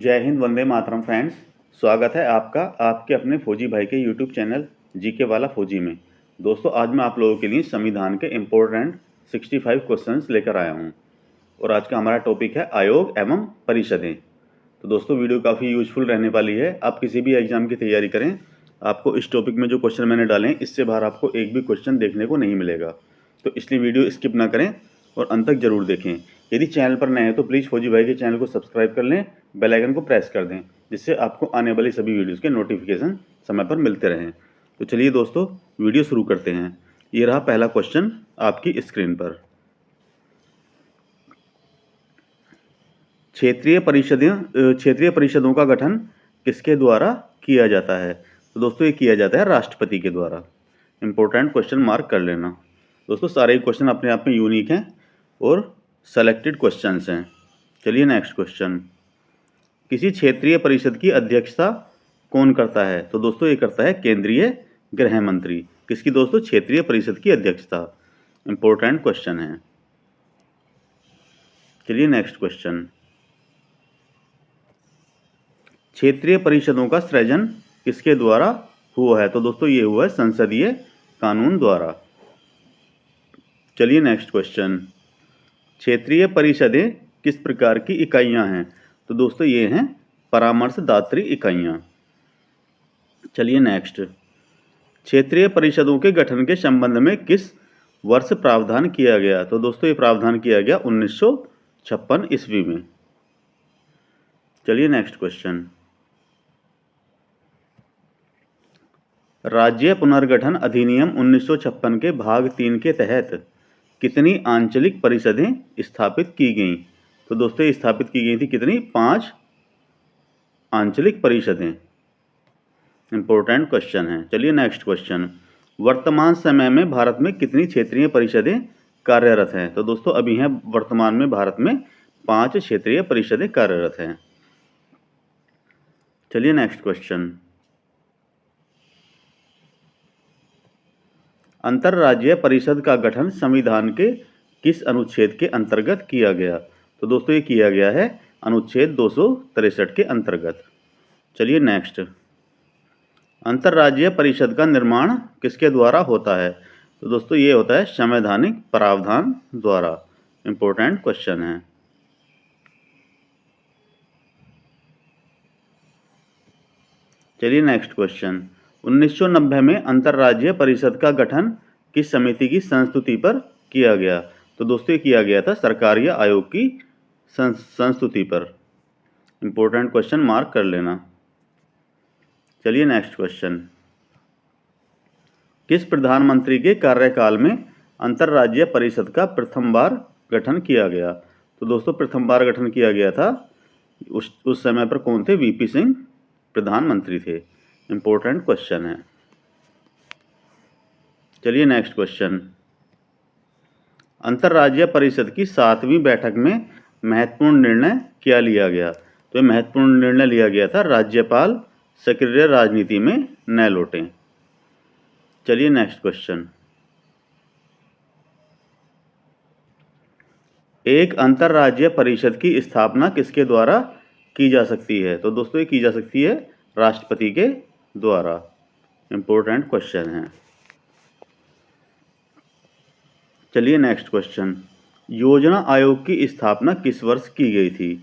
जय हिंद, वंदे मातरम फ्रेंड्स। स्वागत है आपका आपके अपने फौजी भाई के यूट्यूब चैनल जीके वाला फौजी में। दोस्तों, आज मैं आप लोगों के लिए संविधान के इम्पोर्टेंट 65 क्वेश्चंस लेकर आया हूं और आज का हमारा टॉपिक है आयोग एवं परिषदें। तो दोस्तों, वीडियो काफ़ी यूजफुल रहने वाली है। आप किसी भी एग्जाम की तैयारी करें, आपको इस टॉपिक में जो क्वेश्चन मैंने डाले हैं इससे बाहर आपको एक भी क्वेश्चन देखने को नहीं मिलेगा। तो इसलिए वीडियो स्किप ना करें और अंत तक जरूर देखें। यदि चैनल पर नए हैं तो प्लीज़ फौजी भाई के चैनल को सब्सक्राइब कर लें, बेल आइकन को प्रेस कर दें, जिससे आपको आने वाली सभी वीडियोज़ के नोटिफिकेशन समय पर मिलते रहें। तो चलिए दोस्तों, वीडियो शुरू करते हैं। ये रहा पहला क्वेश्चन आपकी स्क्रीन पर। क्षेत्रीय परिषदों का गठन किसके द्वारा किया जाता है? तो दोस्तों, ये किया जाता है राष्ट्रपति के द्वारा। इंपॉर्टेंट क्वेश्चन मार्क कर लेना। दोस्तों, सारे क्वेश्चन अपने आप में यूनिक हैं और सेलेक्टेड क्वेश्चंस हैं। चलिए नेक्स्ट क्वेश्चन। किसी क्षेत्रीय परिषद की अध्यक्षता कौन करता है? तो दोस्तों, ये करता है केंद्रीय गृह मंत्री। किसकी दोस्तों? क्षेत्रीय परिषद की अध्यक्षता। इंपॉर्टेंट क्वेश्चन है। चलिए नेक्स्ट क्वेश्चन। क्षेत्रीय परिषदों का सृजन किसके द्वारा हुआ है? तो दोस्तों, ये हुआ है संसदीय कानून द्वारा। चलिए नेक्स्ट क्वेश्चन। क्षेत्रीय परिषदें किस प्रकार की इकाइयां हैं? तो दोस्तों, ये हैं परामर्शदात्री इकाइयां। चलिए नेक्स्ट। क्षेत्रीय परिषदों के गठन के संबंध में किस वर्ष प्रावधान किया गया? तो दोस्तों, ये प्रावधान किया गया 1956 ईस्वी में। चलिए नेक्स्ट क्वेश्चन। राज्य पुनर्गठन अधिनियम 1956 के भाग 3 के तहत कितनी आंचलिक परिषदें स्थापित की गईं? तो दोस्तों, ये स्थापित की गई थी कितनी? 5 आंचलिक परिषदें। इंपॉर्टेंट क्वेश्चन है। चलिए नेक्स्ट क्वेश्चन। वर्तमान समय में भारत में कितनी क्षेत्रीय परिषदें कार्यरत हैं? तो दोस्तों, अभी हैं वर्तमान में भारत में 5 क्षेत्रीय परिषदें कार्यरत हैं। चलिए नेक्स्ट क्वेश्चन। अंतरराज्यीय परिषद का गठन संविधान के किस अनुच्छेद के अंतर्गत किया गया? तो दोस्तों, ये किया गया है अनुच्छेद 263 के अंतर्गत। चलिए नेक्स्ट। अंतरराज्यीय परिषद का निर्माण किसके द्वारा होता है? तो दोस्तों, ये होता है संवैधानिक प्रावधान द्वारा। इंपॉर्टेंट क्वेश्चन है। चलिए नेक्स्ट क्वेश्चन। 1990 में अंतरराज्यीय परिषद का गठन किस समिति की संस्तुति पर किया गया? तो दोस्तों, ये किया गया था सरकारीय आयोग की संस्तुति पर। इंपॉर्टेंट क्वेश्चन मार्क कर लेना। चलिए नेक्स्ट क्वेश्चन। किस प्रधानमंत्री के कार्यकाल में अंतरराज्यीय परिषद का प्रथम बार गठन किया गया? तो दोस्तों, प्रथम बार गठन किया गया था उस समय पर कौन थे? वीपी सिंह प्रधानमंत्री थे। इंपॉर्टेंट क्वेश्चन है। चलिए नेक्स्ट क्वेश्चन। अंतरराज्यीय परिषद की 7वीं बैठक में महत्वपूर्ण निर्णय क्या लिया गया? तो महत्वपूर्ण निर्णय लिया गया था राज्यपाल सक्रिय राजनीति में न लौटें। चलिए नेक्स्ट क्वेश्चन। एक अंतरराज्यीय परिषद की स्थापना किसके द्वारा की जा सकती है? तो दोस्तों, ये की जा सकती है राष्ट्रपति के द्वारा। इंपॉर्टेंट क्वेश्चन है। चलिए नेक्स्ट क्वेश्चन। योजना आयोग की स्थापना किस वर्ष की गई थी?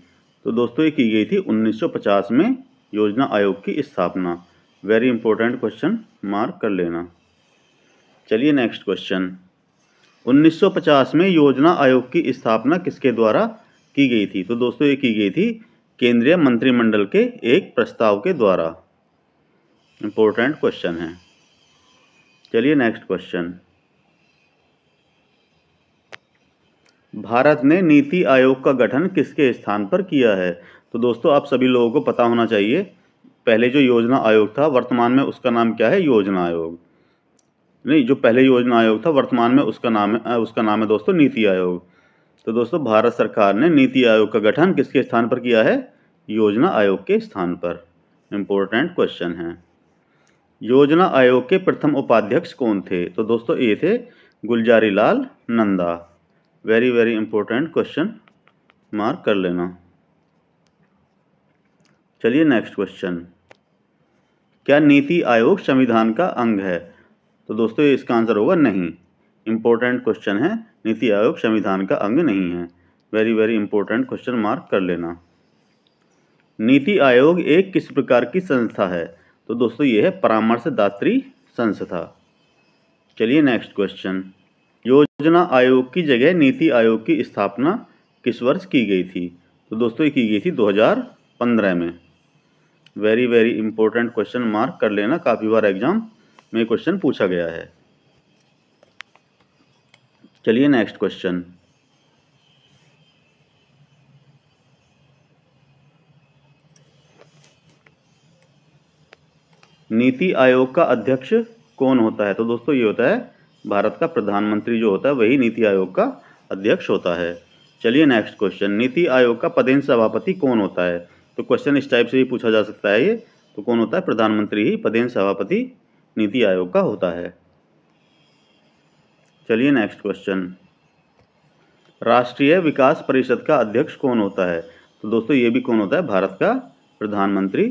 तो दोस्तों, ये की गई थी 1950 में योजना आयोग की स्थापना। वेरी इंपॉर्टेंट क्वेश्चन मार्क कर लेना। चलिए नेक्स्ट क्वेश्चन। 1950 में योजना आयोग की स्थापना किसके द्वारा की गई थी? तो दोस्तों, ये की गई थी केंद्रीय मंत्रिमंडल के एक प्रस्ताव के द्वारा। इंपॉर्टेंट क्वेश्चन है। चलिए नेक्स्ट क्वेश्चन। भारत ने नीति आयोग का गठन किसके स्थान पर किया है? तो दोस्तों, आप सभी लोगों को पता होना चाहिए, पहले जो योजना आयोग था वर्तमान में उसका नाम क्या है? योजना आयोग नहीं, जो पहले योजना आयोग था वर्तमान में उसका नाम है दोस्तों नीति आयोग। तो दोस्तों, भारत सरकार ने नीति आयोग का गठन किसके स्थान पर किया है? योजना आयोग के स्थान पर। इंपॉर्टेंट क्वेश्चन है। योजना आयोग के प्रथम उपाध्यक्ष कौन थे? तो दोस्तों, ये थे Gulzari Lal Nanda. Very very important question mark कर लेना। चलिए नेक्स्ट क्वेश्चन, क्या नीति आयोग संविधान का अंग है? तो दोस्तों इसका आंसर होगा नहीं। इंपॉर्टेंट क्वेश्चन है, नीति आयोग संविधान का अंग नहीं है। Very very important question, mark कर लेना। नीति आयोग एक किस प्रकार की संस्था है? तो दोस्तों ये है परामर्शदात्री संस्था। चलिए नेक्स्ट क्वेश्चन, योजना आयोग की जगह नीति आयोग की स्थापना किस वर्ष की गई थी? तो दोस्तों ये की गई थी 2015 में। Very very important question, mark कर लेना, काफ़ी बार एग्जाम में क्वेश्चन पूछा गया है। चलिए नेक्स्ट क्वेश्चन, नीति आयोग का अध्यक्ष कौन होता है? तो दोस्तों ये होता है भारत का प्रधानमंत्री जो होता है वही नीति आयोग का अध्यक्ष होता है। चलिए नेक्स्ट क्वेश्चन, नीति आयोग का पदेन सभापति कौन होता है? तो क्वेश्चन इस टाइप से भी पूछा जा सकता है ये, तो कौन होता है? प्रधानमंत्री ही पदेन सभापति नीति आयोग का होता है। चलिए नेक्स्ट क्वेश्चन, राष्ट्रीय विकास परिषद का अध्यक्ष कौन होता है? तो दोस्तों ये भी कौन होता है? भारत का प्रधानमंत्री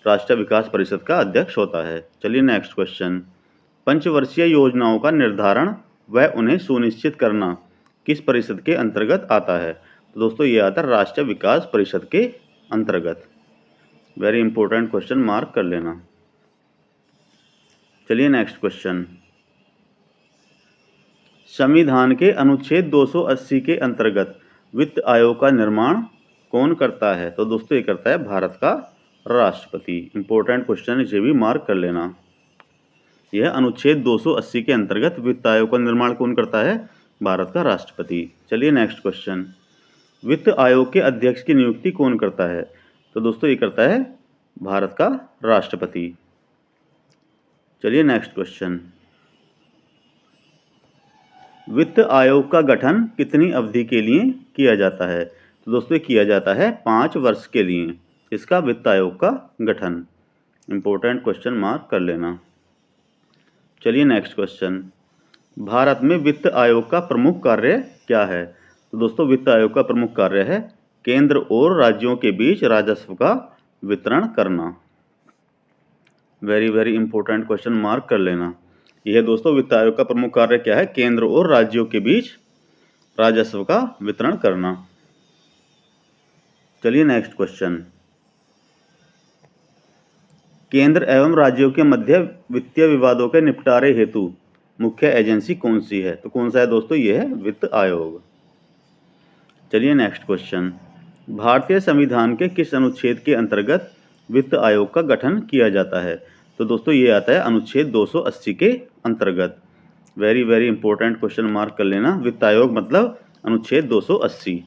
राष्ट्रीय विकास परिषद का अध्यक्ष होता है। चलिए नेक्स्ट क्वेश्चन, पंचवर्षीय योजनाओं का निर्धारण व उन्हें सुनिश्चित करना किस परिषद के अंतर्गत आता है? तो दोस्तों ये आता है राष्ट्रीय विकास परिषद के अंतर्गत। वेरी इंपॉर्टेंट क्वेश्चन, मार्क कर लेना। चलिए नेक्स्ट क्वेश्चन, संविधान के अनुच्छेद 280 के अंतर्गत वित्त आयोग का निर्माण कौन करता है? तो दोस्तों ये करता है भारत का राष्ट्रपति। इंपॉर्टेंट क्वेश्चन, इसे भी मार्क कर लेना। यह अनुच्छेद 280 के अंतर्गत वित्त आयोग का निर्माण कौन करता है? भारत का राष्ट्रपति। चलिए नेक्स्ट क्वेश्चन, वित्त आयोग के अध्यक्ष की नियुक्ति कौन करता है? तो दोस्तों ये करता है भारत का राष्ट्रपति। चलिए नेक्स्ट क्वेश्चन, वित्त आयोग का गठन कितनी अवधि के लिए किया जाता है? तो दोस्तों किया जाता है 5 वर्ष के लिए इसका वित्त आयोग का गठन। इंपॉर्टेंट क्वेश्चन, मार्क कर लेना। चलिए नेक्स्ट क्वेश्चन, भारत में वित्त आयोग का प्रमुख कार्य क्या है? तो दोस्तों वित्त आयोग का प्रमुख कार्य है केंद्र और राज्यों के बीच राजस्व का वितरण करना। Very very important question, mark कर लेना। यह दोस्तों वित्त आयोग का प्रमुख कार्य क्या है? केंद्र और राज्यों के बीच राजस्व का वितरण करना। चलिए नेक्स्ट क्वेश्चन, केंद्र एवं राज्यों के मध्य वित्तीय विवादों के निपटारे हेतु मुख्य एजेंसी कौन सी है? तो कौन सा है दोस्तों? ये है वित्त आयोग। चलिए नेक्स्ट क्वेश्चन, भारतीय संविधान के किस अनुच्छेद के अंतर्गत वित्त आयोग का गठन किया जाता है? तो दोस्तों ये आता है अनुच्छेद 280 के अंतर्गत। Very very important question, mark कर लेना। वित्त आयोग मतलब अनुच्छेद 280।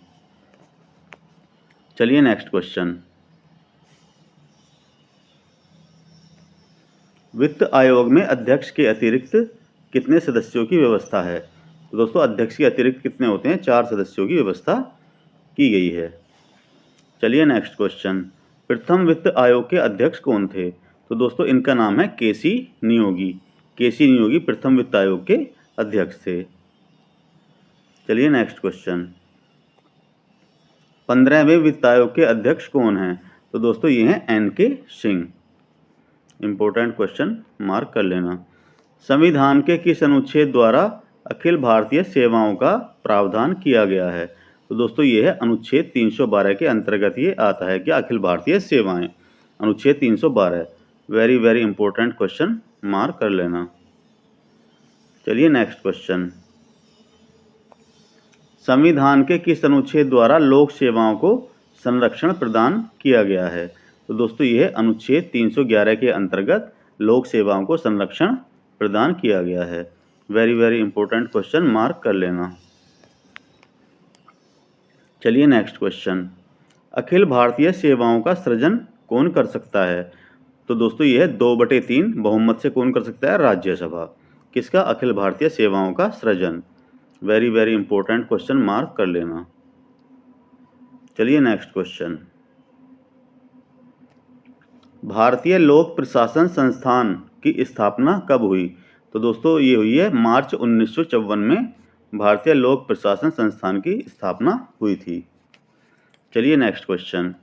चलिए नेक्स्ट क्वेश्चन, वित्त आयोग में अध्यक्ष के अतिरिक्त कितने सदस्यों की व्यवस्था है? तो दोस्तों अध्यक्ष के अतिरिक्त कितने होते हैं? 4 सदस्यों की व्यवस्था की गई है। चलिए नेक्स्ट क्वेश्चन, प्रथम वित्त आयोग के अध्यक्ष कौन थे? तो दोस्तों इनका नाम है केसी नियोगी। केसी नियोगी प्रथम वित्त आयोग के अध्यक्ष थे। चलिए नेक्स्ट क्वेश्चन, 15वें वित्त आयोग के अध्यक्ष कौन हैं? तो दोस्तों ये हैं NK. Singh. Important question, mark कर लेना। संविधान के किस अनुच्छेद द्वारा अखिल भारतीय सेवाओं का प्रावधान किया गया है? तो दोस्तों ये है अनुच्छेद 312 के अंतर्गत ये आता है कि अखिल भारतीय सेवाएं, अनुच्छेद 312। Very very important question, mark कर लेना। चलिए नेक्स्ट क्वेश्चन, संविधान के किस अनुच्छेद द्वारा लोक सेवाओं को संरक्षण प्रदान किया गया है? तो दोस्तों यह अनुच्छेद 311 के अंतर्गत लोक सेवाओं को संरक्षण प्रदान किया गया है। Very very important question, mark कर लेना। चलिए नेक्स्ट क्वेश्चन, अखिल भारतीय सेवाओं का सृजन कौन कर सकता है? तो दोस्तों यह 2/3 बहुमत से कौन कर सकता है? राज्यसभा। किसका? अखिल भारतीय सेवाओं का सृजन। Very very important question, mark कर लेना। चलिए नेक्स्ट क्वेश्चन, भारतीय लोक प्रशासन संस्थान की स्थापना कब हुई? तो दोस्तों ये हुई है मार्च 1954 में भारतीय लोक प्रशासन संस्थान की स्थापना हुई थी। चलिए नेक्स्ट क्वेश्चन,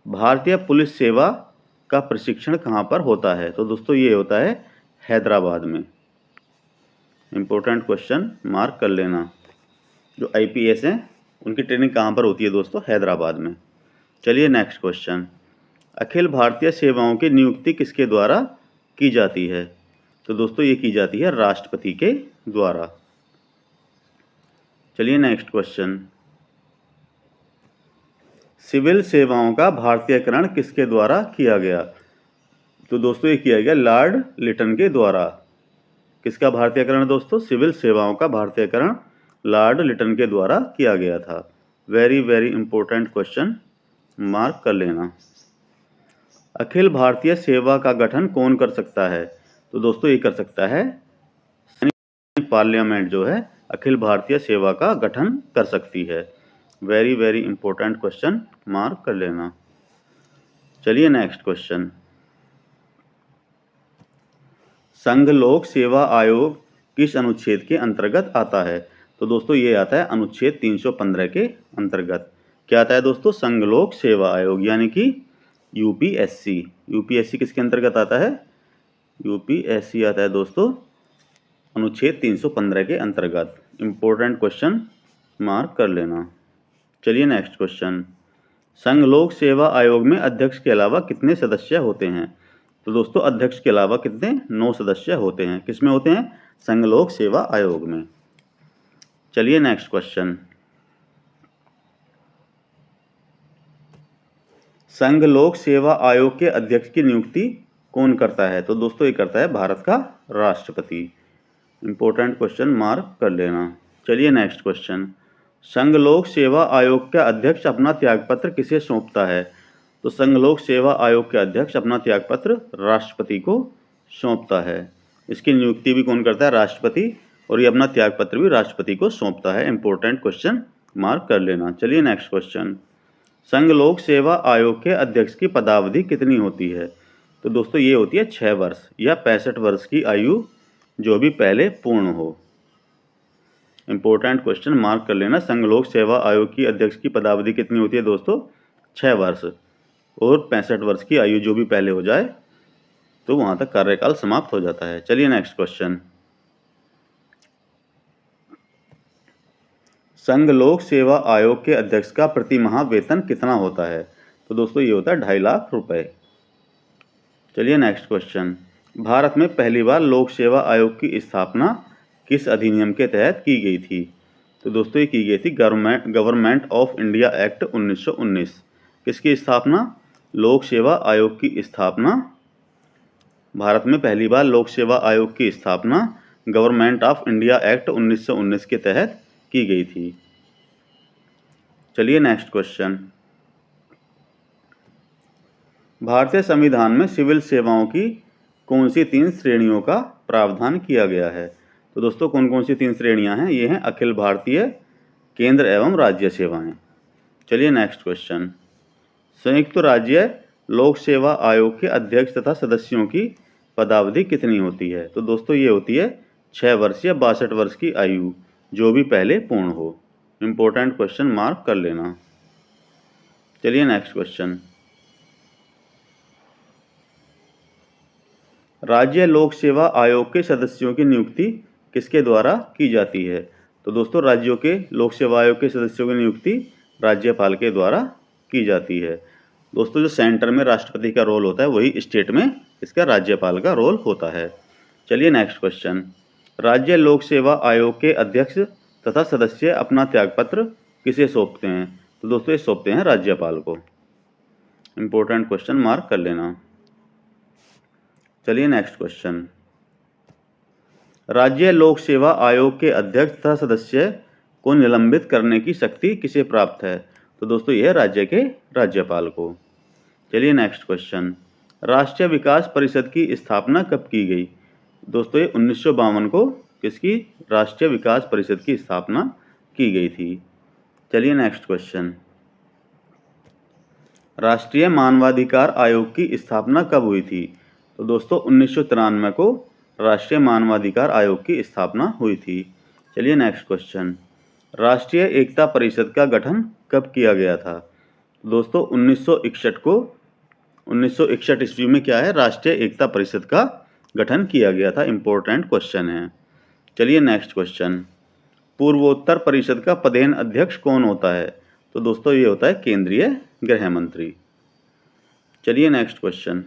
भारतीय पुलिस सेवा का प्रशिक्षण कहाँ पर होता है? तो दोस्तों ये होता है हैदराबाद में। इम्पोर्टेंट क्वेश्चन, मार्क कर लेना। जो IPS हैं उनकी ट्रेनिंग कहाँ पर होती है दोस्तों? हैदराबाद में। चलिए नेक्स्ट क्वेश्चन, अखिल भारतीय सेवाओं की नियुक्ति किसके द्वारा की जाती है? तो दोस्तों ये की जाती है राष्ट्रपति के द्वारा। चलिए नेक्स्ट क्वेश्चन, सिविल सेवाओं का भारतीयकरण किसके द्वारा किया गया? तो दोस्तों ये किया गया लॉर्ड लिटन के द्वारा। किसका भारतीयकरण दोस्तों? सिविल सेवाओं का भारतीयकरण लॉर्ड लिटन के द्वारा किया गया था। Very very important question, mark कर लेना। अखिल भारतीय सेवा का गठन कौन कर सकता है? तो दोस्तों ये कर सकता है पार्लियामेंट जो है अखिल भारतीय सेवा का गठन कर सकती है। Very very important question, mark कर लेना। चलिए नेक्स्ट क्वेश्चन, संघ लोक सेवा आयोग किस अनुच्छेद के अंतर्गत आता है? तो दोस्तों ये आता है अनुच्छेद 315 के अंतर्गत। क्या आता है दोस्तों? संघ लोक सेवा आयोग यानी कि UPSC। UPSC किसके अंतर्गत आता है? UPSC आता है दोस्तों अनुच्छेद 315 के अंतर्गत। इंपॉर्टेंट क्वेश्चन, मार्क कर लेना। चलिए नेक्स्ट क्वेश्चन, संघ लोक सेवा आयोग में अध्यक्ष के अलावा कितने सदस्य होते हैं? तो दोस्तों अध्यक्ष के अलावा कितने? 9 सदस्य होते हैं। किसमें होते हैं? संघ लोक सेवा आयोग में। चलिए नेक्स्ट क्वेश्चन, संघ लोक सेवा आयोग के अध्यक्ष की नियुक्ति कौन करता है? तो दोस्तों ये करता है भारत का राष्ट्रपति। इंपॉर्टेंट क्वेश्चन, मार्क कर लेना। चलिए नेक्स्ट क्वेश्चन, संघ लोक सेवा आयोग का अध्यक्ष अपना त्यागपत्र किसे सौंपता है? तो संघ लोक सेवा आयोग के अध्यक्ष अपना त्यागपत्र राष्ट्रपति को सौंपता है। इसकी नियुक्ति भी कौन करता है? राष्ट्रपति। और ये अपना त्यागपत्र भी राष्ट्रपति को सौंपता है। इंपॉर्टेंट क्वेश्चन, मार्क कर लेना। चलिए नेक्स्ट क्वेश्चन, संघ लोक सेवा आयोग के अध्यक्ष की पदावधि कितनी होती है? तो दोस्तों ये होती है 6 वर्ष या 65 वर्ष की आयु जो भी पहले पूर्ण हो। इंपॉर्टेंट क्वेश्चन, मार्क कर लेना। संघ लोक सेवा आयोग की अध्यक्ष की पदावधि कितनी होती है दोस्तों? 6 वर्ष और 65 वर्ष की आयु जो भी पहले हो जाए तो वहां तक कार्यकाल समाप्त हो जाता है। चलिए नेक्स्ट क्वेश्चन, संघ लोक सेवा आयोग के अध्यक्ष का प्रति माह वेतन कितना होता है? तो दोस्तों ये होता है 2.5 लाख रुपए। चलिए नेक्स्ट क्वेश्चन, भारत में पहली बार लोक सेवा आयोग की स्थापना किस अधिनियम के तहत की गई थी? तो दोस्तों ये की गई थी गवर्नमेंट ऑफ इंडिया एक्ट 1919। किसकी स्थापना? लोक सेवा आयोग की स्थापना। भारत में पहली बार लोक सेवा आयोग की स्थापना गवर्नमेंट ऑफ इंडिया एक्ट 1919 के तहत की गई थी। चलिए नेक्स्ट क्वेश्चन, भारतीय संविधान में सिविल सेवाओं की कौन सी 3 श्रेणियों का प्रावधान किया गया है? तो दोस्तों कौन कौन सी 3 श्रेणियां हैं? ये हैं अखिल भारतीय, केंद्र एवं राज्य सेवाएं। चलिए नेक्स्ट क्वेश्चन, संयुक्त राज्य लोक सेवा आयोग के अध्यक्ष तथा सदस्यों की पदावधि कितनी होती है? तो दोस्तों ये होती है 6 वर्ष या 62 वर्ष की आयु जो भी पहले पूर्ण हो। इंपॉर्टेंट क्वेश्चन, मार्क कर लेना। चलिए नेक्स्ट क्वेश्चन, राज्य लोक सेवा आयोग के सदस्यों की नियुक्ति किसके द्वारा की जाती है? तो दोस्तों राज्यों के लोक सेवा आयोग के सदस्यों की नियुक्ति राज्यपाल के द्वारा की जाती है। दोस्तों जो सेंटर में राष्ट्रपति का रोल होता है वही स्टेट में इसका राज्यपाल का रोल होता है। चलिए नेक्स्ट क्वेश्चन, राज्य लोक सेवा आयोग के अध्यक्ष तथा सदस्य अपना त्यागपत्र किसे सौंपते हैं? तो दोस्तों ये सौंपते हैं राज्यपाल को। इंपॉर्टेंट क्वेश्चन, मार्क कर लेना। चलिए नेक्स्ट क्वेश्चन, राज्य लोक सेवा आयोग के अध्यक्ष तथा सदस्य को निलंबित करने की शक्ति किसे प्राप्त है? तो दोस्तों यह राज्य के राज्यपाल को। चलिए नेक्स्ट क्वेश्चन, राष्ट्रीय विकास परिषद की स्थापना कब की गई? दोस्तों ये 1952 को किसकी राष्ट्रीय विकास परिषद की स्थापना की गई थी। चलिए नेक्स्ट क्वेश्चन, राष्ट्रीय मानवाधिकार आयोग की स्थापना कब हुई थी? तो दोस्तों 1993 को राष्ट्रीय मानवाधिकार आयोग की स्थापना हुई थी। चलिए नेक्स्ट क्वेश्चन, राष्ट्रीय एकता परिषद का गठन कब किया गया था? दोस्तों 1961 ईस्वी में क्या है, राष्ट्रीय एकता परिषद का गठन किया गया था। इंपॉर्टेंट क्वेश्चन है। चलिए नेक्स्ट क्वेश्चन, पूर्वोत्तर परिषद का पदेन अध्यक्ष कौन होता है? तो दोस्तों ये होता है केंद्रीय गृह मंत्री। चलिए नेक्स्ट क्वेश्चन,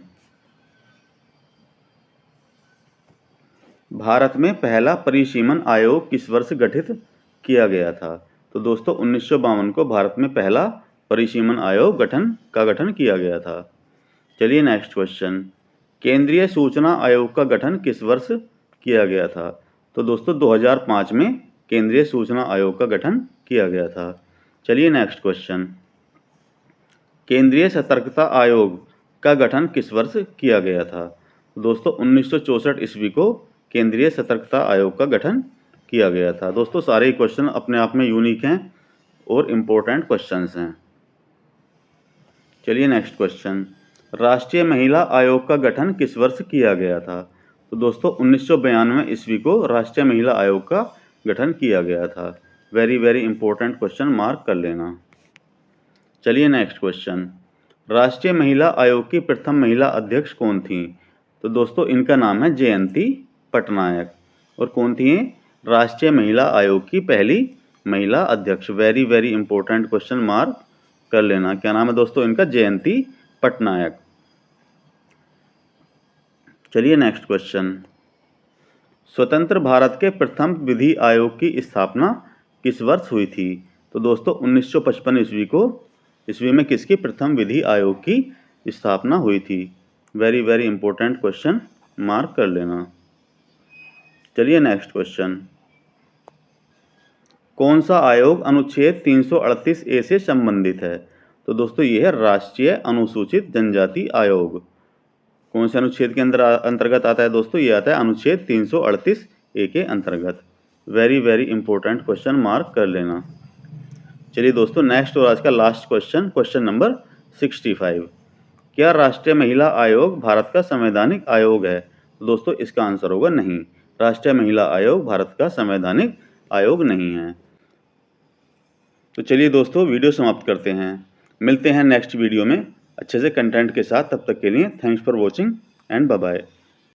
भारत में पहला परिसीमन आयोग किस वर्ष गठित किया गया था? तो दोस्तों 1952 को भारत में पहला परिसीमन आयोग गठन किया गया था। चलिए नेक्स्ट क्वेश्चन, केंद्रीय सूचना आयोग का गठन किस वर्ष किया गया था? तो दोस्तों 2005 में केंद्रीय सूचना आयोग का गठन किया गया था। चलिए नेक्स्ट क्वेश्चन, केंद्रीय सतर्कता आयोग का गठन किस वर्ष किया गया था? दोस्तों 1964 ईस्वी को केंद्रीय सतर्कता आयोग का गठन किया गया था। दोस्तों सारे ही क्वेश्चन अपने आप में यूनिक हैं और इम्पोर्टेंट क्वेश्चंस हैं। चलिए नेक्स्ट क्वेश्चन, राष्ट्रीय महिला आयोग का गठन किस वर्ष किया गया था? तो दोस्तों 1992 ईस्वी को राष्ट्रीय महिला आयोग का गठन किया गया था। Very very important question, mark कर लेना। चलिए नेक्स्ट क्वेश्चन, राष्ट्रीय महिला आयोग की प्रथम महिला अध्यक्ष कौन थी? तो दोस्तों इनका नाम है जयंती पटनायक। और कौन थी? राष्ट्रीय महिला आयोग की पहली महिला अध्यक्ष। Very very important question, mark कर लेना। क्या नाम है दोस्तों इनका? जयंती पटनायक। चलिए नेक्स्ट क्वेश्चन, स्वतंत्र भारत के प्रथम विधि आयोग की स्थापना किस वर्ष हुई थी? तो दोस्तों 1955 ईस्वी में किसकी प्रथम विधि आयोग की स्थापना हुई थी? Very very important question, mark कर लेना। चलिए नेक्स्ट क्वेश्चन, कौन सा आयोग अनुच्छेद 338 ए से संबंधित है? तो दोस्तों ये है राष्ट्रीय अनुसूचित जनजाति आयोग। कौन से अनुच्छेद के अंतर्गत आता है दोस्तों? ये आता है अनुच्छेद 338 ए के अंतर्गत। Very very important question, mark कर लेना। चलिए दोस्तों नेक्स्ट और आज का लास्ट क्वेश्चन, क्वेश्चन नंबर 65, क्या राष्ट्रीय महिला आयोग भारत का संवैधानिक आयोग है? तो दोस्तों इसका आंसर होगा नहीं, राष्ट्रीय महिला आयोग भारत का संवैधानिक आयोग नहीं है। तो चलिए दोस्तों वीडियो समाप्त करते हैं, मिलते हैं नेक्स्ट वीडियो में अच्छे से कंटेंट के साथ। तब तक के लिए thanks for watching and bye bye.